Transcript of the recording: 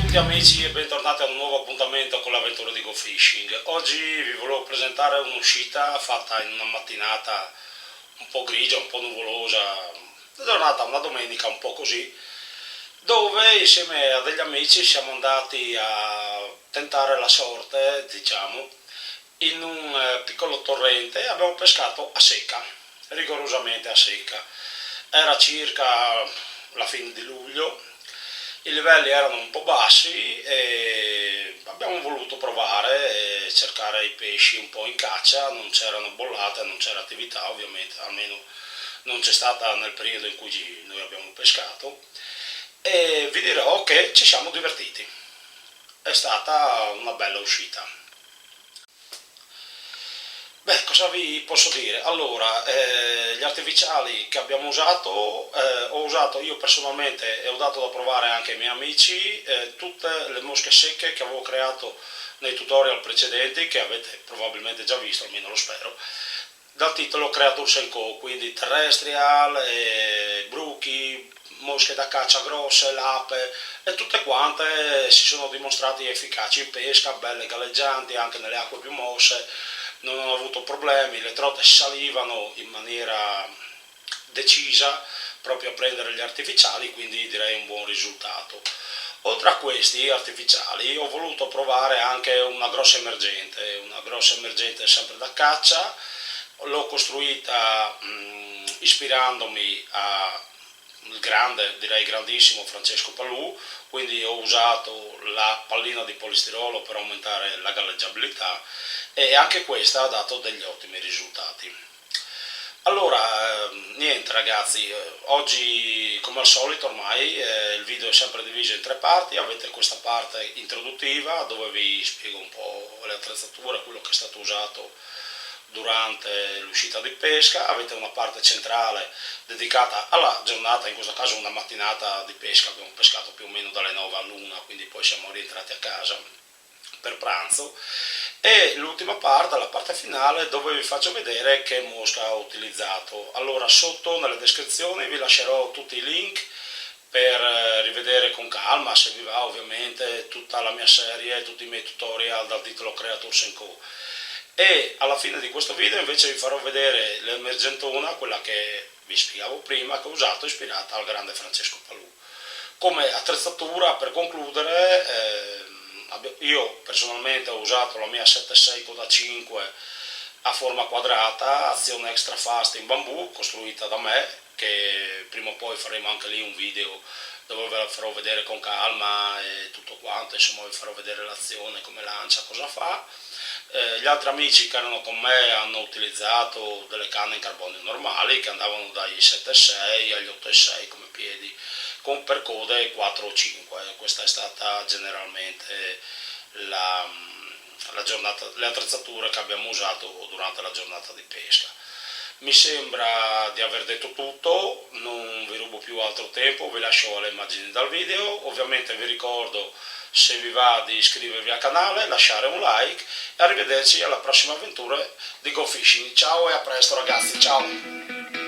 tutti amici e bentornati a un nuovo appuntamento con l'avventura di Go Fishing. Oggi vi volevo presentare un'uscita fatta in una mattinata un po' grigia, un po' nuvolosa, una giornata, una domenica un po' così, dove insieme a degli amici siamo andati a tentare la sorte, diciamo, in un piccolo torrente e abbiamo pescato a secca, rigorosamente a secca. Era circa la fine di luglio. I livelli erano un po' bassi e abbiamo voluto provare e cercare i pesci un po' in caccia, non c'erano bollate, non c'era attività ovviamente, almeno non c'è stata nel periodo in cui noi abbiamo pescato, e vi dirò che ci siamo divertiti, è stata una bella uscita. Beh, cosa vi posso dire? Allora, gli artificiali che abbiamo usato, ho usato io personalmente e ho dato da provare anche ai miei amici tutte le mosche secche che avevo creato nei tutorial precedenti, che avete probabilmente già visto, almeno lo spero, dal titolo Creatures Co, quindi terrestrial, bruchi, mosche da caccia grosse, lape e tutte quante si sono dimostrati efficaci in pesca, belle galleggianti anche nelle acque più mosse. Non ho avuto problemi, le trote salivano in maniera decisa proprio a prendere gli artificiali, quindi direi un buon risultato. Oltre a questi artificiali ho voluto provare anche una grossa emergente sempre da caccia. L'ho costruita ispirandomi al grande, direi grandissimo Francesco Palù, quindi ho usato la pallina di polistirolo per aumentare la galleggiabilità e anche questa ha dato degli ottimi risultati. Allora, niente ragazzi, oggi come al solito ormai il video è sempre diviso in tre parti. Avete questa parte introduttiva dove vi spiego un po' le attrezzature, quello che è stato usato durante l'uscita di pesca. Avete una parte centrale dedicata alla giornata, in questo caso una mattinata di pesca, abbiamo pescato più o meno dalle 9 all'1, quindi poi siamo rientrati a casa per pranzo, e l'ultima parte, la parte finale, dove vi faccio vedere che mosca ho utilizzato. Allora, sotto nelle descrizioni vi lascerò tutti i link per rivedere con calma, se vi va ovviamente, tutta la mia serie, tutti i miei tutorial dal titolo Creatures Co. E alla fine di questo video invece vi farò vedere l'emergentona, quella che vi spiegavo prima, che ho usato ispirata al grande Francesco Palù. Come attrezzatura, per concludere, io personalmente ho usato la mia 7.6 Coda 5 a forma quadrata, azione extra fast in bambù, costruita da me, che prima o poi faremo anche lì un video dove ve la farò vedere con calma e tutto quanto, insomma vi farò vedere l'azione, come lancia, cosa fa. Gli altri amici che erano con me hanno utilizzato delle canne in carbonio normali che andavano dai 7,6 agli 8,6 come piedi, per code 4 o 5. Questa è stata generalmente la giornata, le attrezzature che abbiamo usato durante la giornata di pesca. Mi sembra di aver detto tutto, non vi rubo più altro tempo, vi lascio alle immagini dal video. Ovviamente vi ricordo, se vi va, di iscrivervi al canale, lasciare un like e arrivederci alla prossima avventura di Go Fishing. Ciao e a presto ragazzi, ciao!